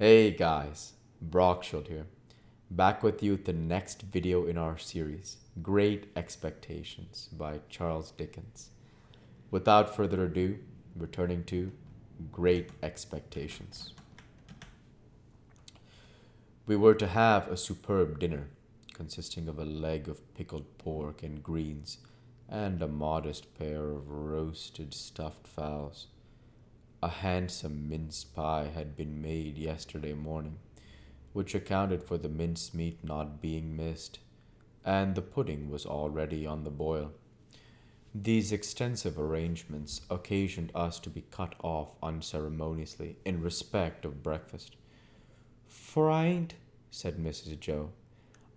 Hey guys, Brockshot here, back with you with the next video in our series, Great Expectations by Charles Dickens. Without further ado, returning to Great Expectations. We were to have a superb dinner, consisting of a leg of pickled pork and greens, and a modest pair of roasted stuffed fowls. A handsome mince pie had been made yesterday morning, which accounted for the mincemeat not being missed, and the pudding was already on the boil. These extensive arrangements occasioned us to be cut off unceremoniously in respect of breakfast. "For I ain't," said Mrs. Joe,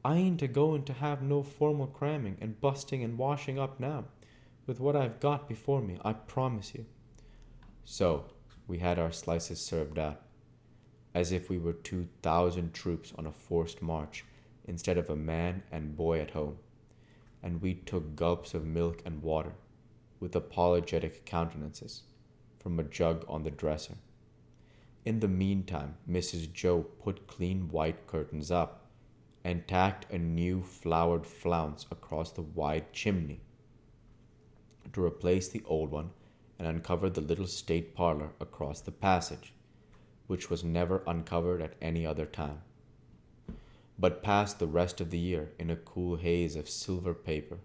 "I ain't a goin' to have no formal cramming and busting and washing up now, with what I've got before me, I promise you." So we had our slices served out, as if we were 2,000 troops on a forced march instead of a man and boy at home, and we took gulps of milk and water, with apologetic countenances, from a jug on the dresser. In the meantime, Mrs. Joe put clean white curtains up, and tacked a new flowered flounce across the wide chimney to replace the old one, and uncovered the little state parlor across the passage, which was never uncovered at any other time, but passed the rest of the year in a cool haze of silver paper,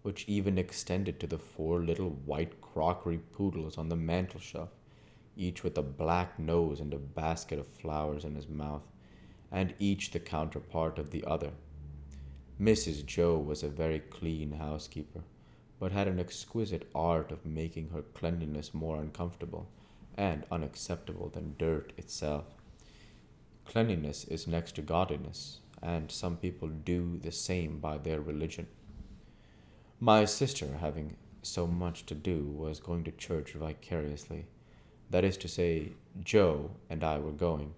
which even extended to the four little white crockery poodles on the mantel shelf, each with a black nose and a basket of flowers in his mouth, and each the counterpart of the other. Mrs. Joe was a very clean housekeeper, but had an exquisite art of making her cleanliness more uncomfortable and unacceptable than dirt itself. Cleanliness is next to godliness, and some people do the same by their religion. My sister, having so much to do, was going to church vicariously. That is to say, Joe and I were going.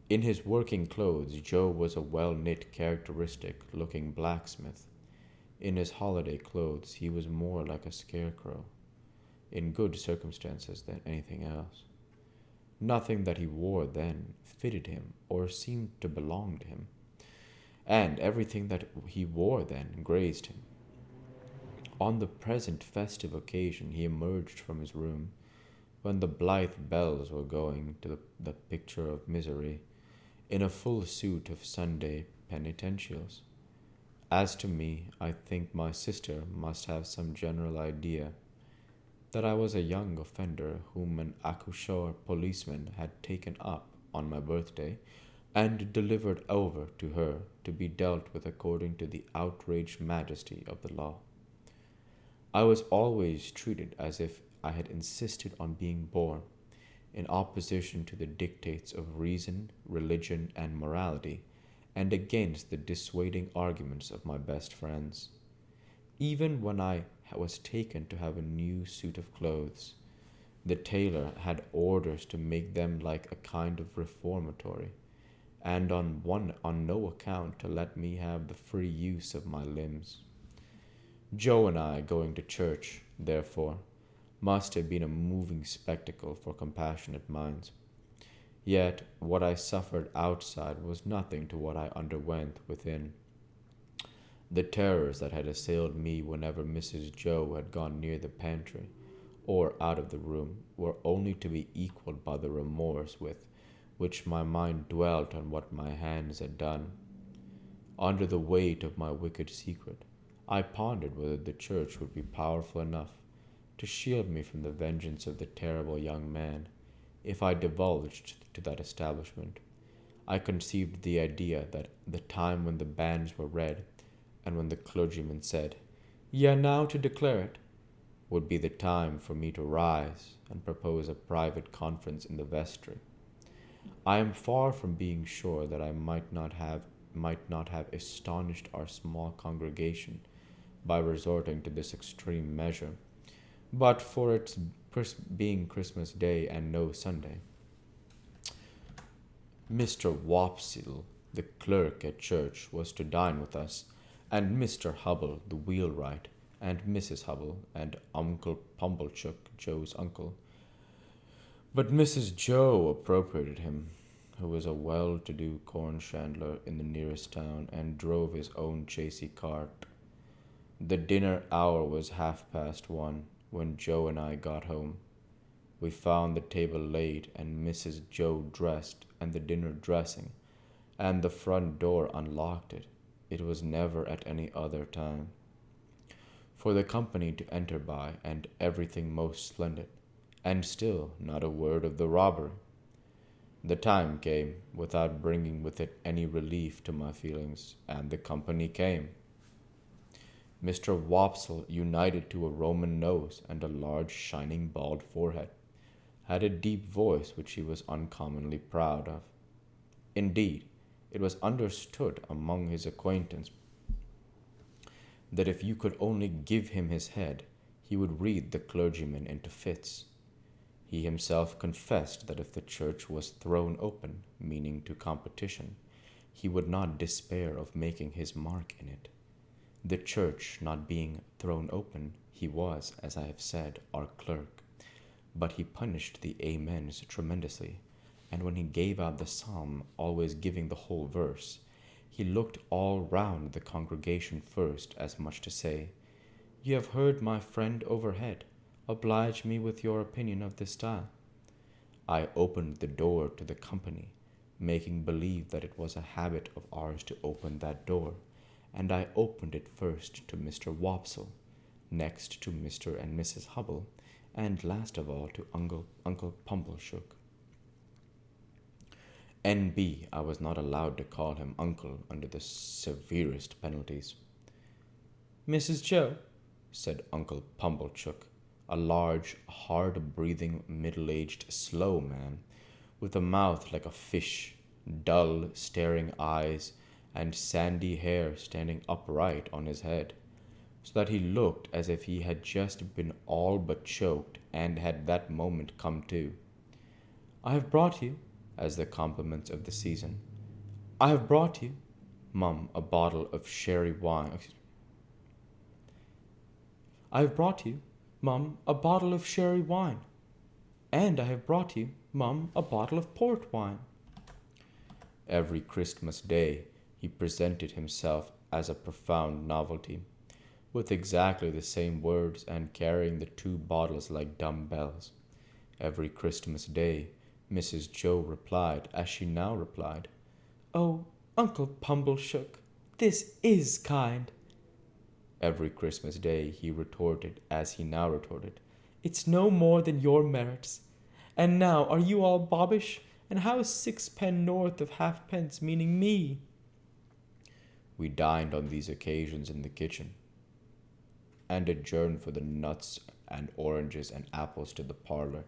In his working clothes, Joe was a well-knit, characteristic-looking blacksmith. In his holiday clothes, he was more like a scarecrow, in good circumstances than anything else. Nothing that he wore then fitted him or seemed to belong to him, and everything that he wore then grazed him. On the present festive occasion, he emerged from his room, when the blithe bells were going to the picture of misery, in a full suit of Sunday penitentials. As to me, I think my sister must have some general idea that I was a young offender whom an accoucheur policeman had taken up on my birthday and delivered over to her to be dealt with according to the outraged majesty of the law. I was always treated as if I had insisted on being born, in opposition to the dictates of reason, religion, and morality, and against the dissuading arguments of my best friends. Even when I was taken to have a new suit of clothes, the tailor had orders to make them like a kind of reformatory, and on no account to let me have the free use of my limbs. Joe and I going to church, therefore, must have been a moving spectacle for compassionate minds. Yet what I suffered outside was nothing to what I underwent within. The terrors that had assailed me whenever Mrs. Joe had gone near the pantry or out of the room were only to be equaled by the remorse with which my mind dwelt on what my hands had done. Under the weight of my wicked secret, I pondered whether the church would be powerful enough to shield me from the vengeance of the terrible young man if I divulged to that establishment. I conceived the idea that the time when the banns were read, and when the clergyman said, "Ye are now to declare it," would be the time for me to rise and propose a private conference in the vestry. I am far from being sure that I might not have astonished our small congregation by resorting to this extreme measure, but for its being Christmas Day and no Sunday. Mr. Wopsle, the clerk at church, was to dine with us, and Mr. Hubble, the wheelwright, and Mrs. Hubble, and Uncle Pumblechook, Joe's uncle. But Mrs. Joe appropriated him, who was a well-to-do corn chandler in the nearest town and drove his own chassy cart. The dinner hour was 1:30 when Joe and I got home. We found the table laid and Mrs. Joe dressed and the dinner dressing, and the front door unlocked it. It was never at any other time. For the company to enter by, and everything most splendid, and still not a word of the robbery. The time came, without bringing with it any relief to my feelings, and the company came. Mr. Wopsle, united to a Roman nose and a large shining bald forehead, had a deep voice which he was uncommonly proud of. Indeed, it was understood among his acquaintance that if you could only give him his head, he would read the clergyman into fits. He himself confessed that if the church was thrown open, meaning to competition, he would not despair of making his mark in it. The church not being thrown open, he was, as I have said, our clerk. But he punished the amens tremendously, and when he gave out the psalm, always giving the whole verse, he looked all round the congregation first, as much to say, "You have heard my friend overhead. Oblige me with your opinion of this style." I opened the door to the company, making believe that it was a habit of ours to open that door, and I opened it first to Mr. Wopsle, next to Mr. and Mrs. Hubble, and last of all to Uncle Pumblechook. N.B. I was not allowed to call him uncle under the severest penalties. "Mrs. Joe," said Uncle Pumblechook, a large, hard-breathing, middle-aged, slow man, with a mouth like a fish, dull, staring eyes, and sandy hair standing upright on his head, so that he looked as if he had just been all but choked and had that moment come to. "I have brought you, as the compliments of the season, I have brought you, mum, a bottle of sherry wine. I have brought you, mum, a bottle of sherry wine, and I have brought you, mum, a bottle of port wine." Every Christmas day he presented himself as a profound novelty, with exactly the same words and carrying the two bottles like dumb bells. Every Christmas day Mrs. Joe replied, as she now replied, "Oh, Uncle Pumblechook, this is kind." Every Christmas day he retorted, as he now retorted, "It's no more than your merits. And now, are you all bobbish? And how is 6 pen north of halfpence meaning me?" We dined on these occasions in the kitchen, and adjourned for the nuts and oranges and apples to the parlor,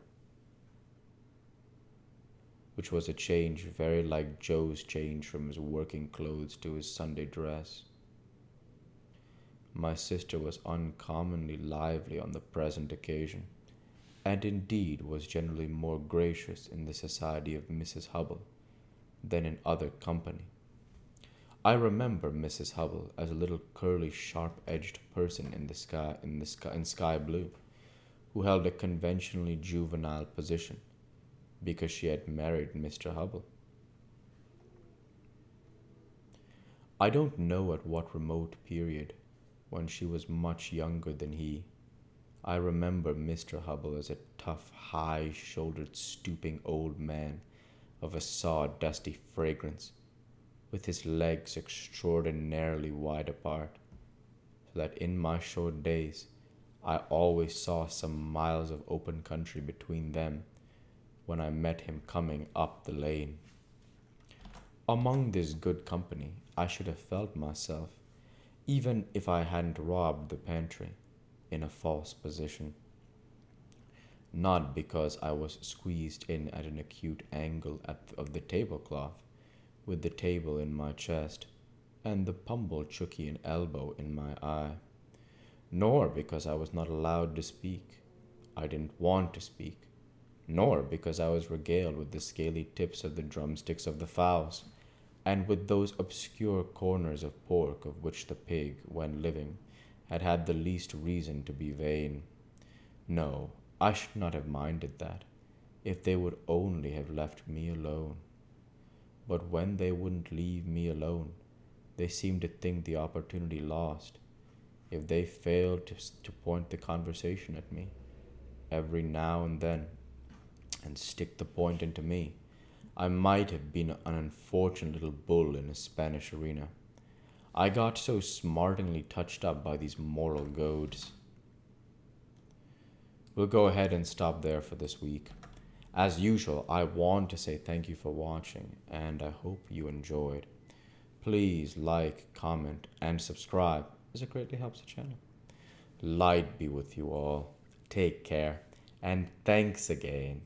which was a change very like Joe's change from his working clothes to his Sunday dress. My sister was uncommonly lively on the present occasion, and indeed was generally more gracious in the society of Mrs. Hubble than in other company. I remember Mrs. Hubble as a little curly, sharp-edged person in sky blue, who held a conventionally juvenile position, because she had married Mr. Hubble. I don't know at what remote period, when she was much younger than he, I remember Mr. Hubble as a tough, high-shouldered, stooping old man of a sawdusty fragrance, with his legs extraordinarily wide apart, so that in my short days I always saw some miles of open country between them when I met him coming up the lane. Among this good company I should have felt myself, even if I hadn't robbed the pantry, in a false position. Not because I was squeezed in at an acute angle of the tablecloth, with the table in my chest, and the Pumblechookian elbow in my eye, nor because I was not allowed to speak. I didn't want to speak, nor because I was regaled with the scaly tips of the drumsticks of the fowls, and with those obscure corners of pork of which the pig, when living, had had the least reason to be vain. No, I should not have minded that, if they would only have left me alone. But when they wouldn't leave me alone, they seemed to think the opportunity lost. If they failed to point the conversation at me every now and then and stick the point into me, I might have been an unfortunate little bull in a Spanish arena. I got so smartingly touched up by these moral goads. We'll go ahead and stop there for this week. As usual, I want to say thank you for watching, and I hope you enjoyed. Please like, comment, and subscribe, as it greatly helps the channel. Light be with you all. Take care, and thanks again.